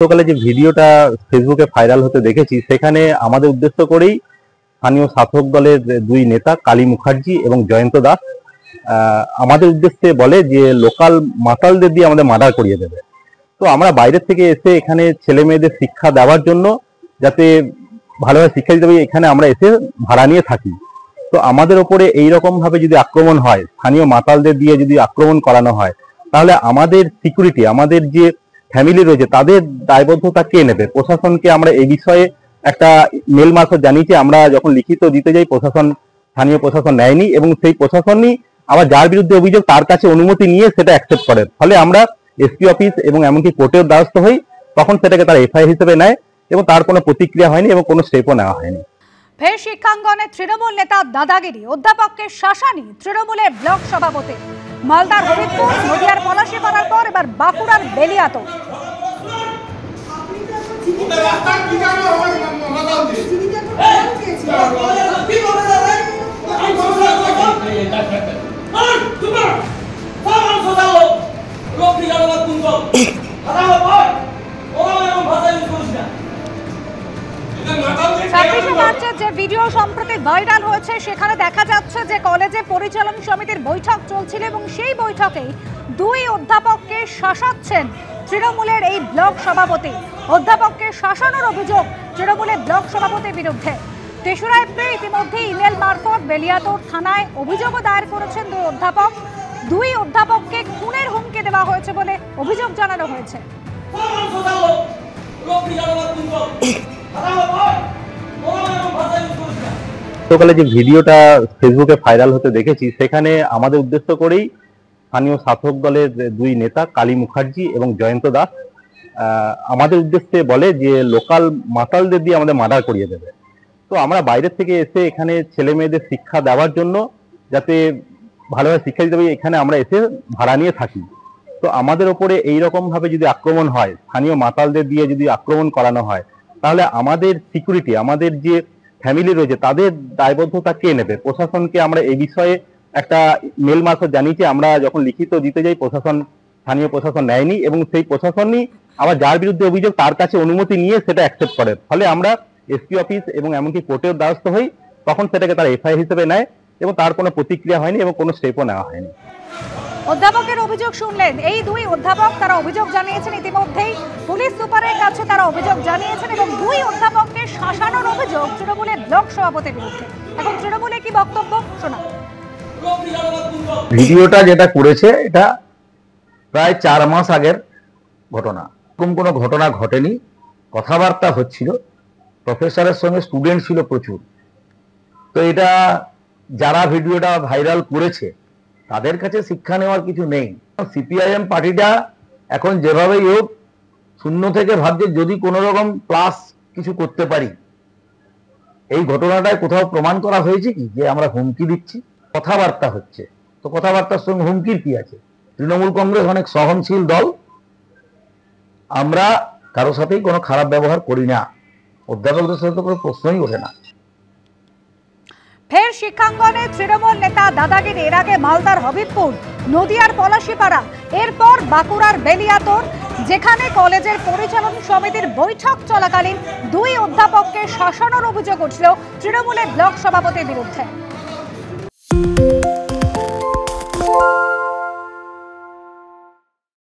সকালে যে ভিডিওটা ফেসবুকে ভাইরাল হতে দেখেছি, সেখানে আমাদের উদ্দেশ্য করেই স্থানীয় শাসক দলের দুই নেতা কালী মুখার্জি এবং জয়ন্ত দাস আমাদের উদ্দেশ্যে বলে যে লোকাল মাতালদের দিয়ে আমাদের মার্ডার করিয়ে দেবে। তো আমরা বাইরে থেকে এসে এখানে ছেলে মেয়েদের শিক্ষা দেওয়ার জন্য, যাতে ভালোভাবে শিক্ষা দিতে পারি, এখানে আমরা এসে ভাড়া নিয়ে থাকি। তো আমাদের ওপরে এইরকম ভাবে যদি আক্রমণ হয়, স্থানীয় মাতালদের দিয়ে যদি আক্রমণ করানো হয়, তাহলে আমাদের সিকিউরিটি, আমাদের যে ফ্যামিলি রয়েছে, তাদের দায়বদ্ধতা কে নেবে? প্রশাসনকে আমরা এই বিষয়ে একটা মেল মারফত জানিয়েছি। আমরা যখন লিখিত দিতে যাই, স্থানীয় প্রশাসন নেয়নি, এবং সেই প্রশাসনই আবার যার বিরুদ্ধে অভিযোগ তার কাছে অনুমতি নিয়ে সেটা অ্যাকসেপ্ট করে। ফলে আমরা এসপি অফিস এবং এমনকি কোর্টের দ্বারস্থ হই, তখন সেটাকে তারা এফআইআর হিসেবে নেয় এবং তার কোনো প্রতিক্রিয়া হয়নি এবং কোনো স্টেপও নেওয়া হয়নি। ফের শিক্ষাঙ্গনে তৃণমূল নেতা দাদাগিরি, অধ্যাপককে শাসানি তৃণমূলের ব্লক সভাপতি। মালদার হবিবপুর, নদিয়ার পলাশীপাড়ার পর এবার বাঁকুড়ার বেলিয়াতো। যে ভিডিও সম্প্রতি ভাইরাল হয়েছে, সেখানে দেখা যাচ্ছে যে কলেজে পরিচালন সমিতির বৈঠক চলছিল এবং সেই বৈঠকে দুই অধ্যাপককে শাসাচ্ছেন তৃণমূলের এই ব্লক সভাপতি। অধ্যাপককে শাসানোর অভিযোগ তৃণমূলের ব্লক সভাপতির বিরুদ্ধে। ৩রা এপ্রিল ইতিমধ্যে ইমেল মারফত বেলিয়াতোর থানায় অভিযোগও দায়ের করেছেন দুই অধ্যাপককে খুনের হুমকি দেওয়া হয়েছে বলে অভিযোগ জানানো হয়েছে। সকালে যে ভিডিওটা ফেসবুকে ভাইরাল হতে দেখেছি, সেখানে আমাদের উদ্দেশ্য করেই স্থানীয় শাসক দলের দুই নেতা কালী মুখার্জি এবং জয়ন্ত দাস আমাদের উদ্দেশ্যে বলে যে লোকাল মাতালদের দিয়ে আমাদের মার্ডার করিয়ে দেবে। তো আমরা বাইরে থেকে এসে এখানে ছেলে মেয়েদের শিক্ষা দেওয়ার জন্য, যাতে ভালোভাবে শিক্ষা দিতে পারি, এখানে আমরা এসে ভাড়া নিয়ে থাকি। তো আমাদের ওপরে এইরকম ভাবে যদি আক্রমণ হয়, স্থানীয় মাতালদের দিয়ে যদি আক্রমণ করানো হয়, তাহলে আমাদের সিকিউরিটি, আমাদের যে ফ্যামিলি রয়েছে, তাদের দায়বদ্ধতা কে নেবে? প্রশাসনকে আমরা এই বিষয়ে একটা মেল মারফত জানিয়েছি। আমরা যখন লিখিত দিতে যাই, স্থানীয় প্রশাসন নেয়নি এবং সেই প্রশাসনই আবার যার বিরুদ্ধে অভিযোগ তার কাছে অনুমতি নিয়ে সেটা অ্যাকসেপ্ট করে। ফলে আমরা এসপি অফিস এবং এমনকি কোর্টের দ্বারস্থ হই, তখন সেটাকে তারা এফআইআর হিসেবে নেয় এবং তার কোনো প্রতিক্রিয়া হয়নি এবং কোনো স্টেপও নেওয়া হয়নি। অধ্যাপকের অভিযোগ শুনলেন, এই দুই অধ্যাপক তারা অভিযোগ জানিয়েছেন ইতিমধ্যেই পুলিশ সুপারের কাছে, তারা অভিযোগ জানিয়েছেন এবং দুই অধ্যাপককে শাসানোর অভিযোগ তৃণমূলের ব্লক সভাপতির বিরুদ্ধে। এখন তৃণমূলে কি বক্তব্য শোনা। ভিডিওটা যেটা করেছে, এটা প্রায় 4 মাস আগের ঘটনা। এরকম কোনো ঘটনা ঘটেনি, কথাবার্তা হচ্ছিল, প্রফেসরের সঙ্গে স্টুডেন্ট ছিল প্রচুর। তো এটা যারা ভিডিওটা ভাইরাল করেছে তাদের কাছে শিক্ষা নেওয়ার কিছু নেই। সিপিআইএম পার্টিটা এখন যেভাবেই হোক শূন্য থেকে ভাবছে যদি কোনো রকম প্লাস কিছু করতে পারি। এই ঘটনাটায় কোথাও প্রমাণ করা হয়েছে কি যে আমরা হুমকি দিচ্ছি? কথাবার্তা হচ্ছে, তো কথাবার্তার সঙ্গে হুমকির কি আছে? তৃণমূল কংগ্রেস অনেক সহনশীল দল, আমরা কারো সাথেই কোনো খারাপ ব্যবহার করি না, অধ্যাপকদের সাথে কোনো প্রশ্নই ওঠে না। ফের শিক্ষাঙ্গনে তৃণমূল নেতা দাদাগিরি, এর আগে মালদার হবিবপুর, নদিয়ার পলাশীপাড়া, এরপর বাঁকুড়ার বেলিয়াতোর, যেখানে কলেজের পরিচালন সমিতির বৈঠক চলাকালীন দুই অধ্যাপককে শাসানোর অভিযোগ উঠল তৃণমূলের ব্লক সভাপতির বিরুদ্ধে।